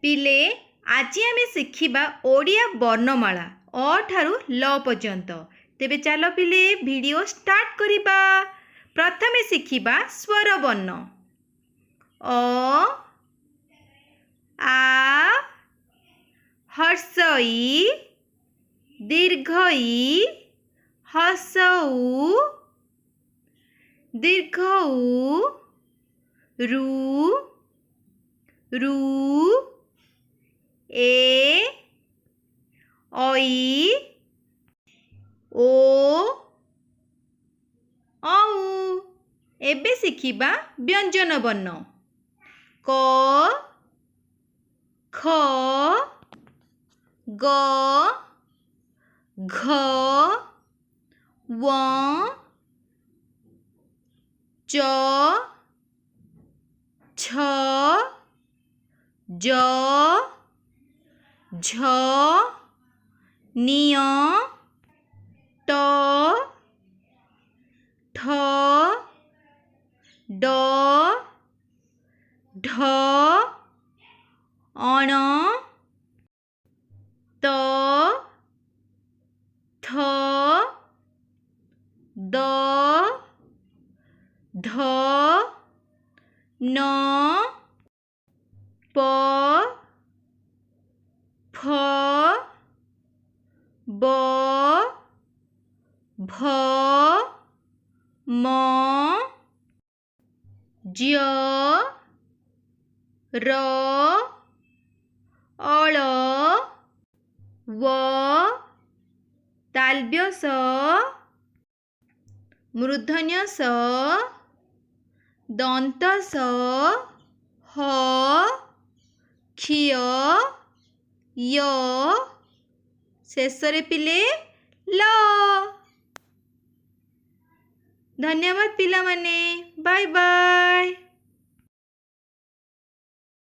पिले आज आम शिखा ओडिया वर्णमाला अ ठारू ल पर्यंत। तेबे चलो पिले वीडियो स्टार्ट करिबा। प्रथमे शिखिबा स्वर वर्ण अ आ हर्ष इ दीर्घ इ हस उ दीर्घ उ रु रु ए ओई ओ औ। एबे शिखिबा व्यंजन वर्ण क ख ग घ व च छ ज झ निय ट ठ ड ढ अण त थ द ध न प फ ब भ म ज्य र अळ व तालव्य स मूर्धन्य स दंत स ह क्षीय य शेष रे पिले ल। धन्यवाद पिला माने। Bye bye.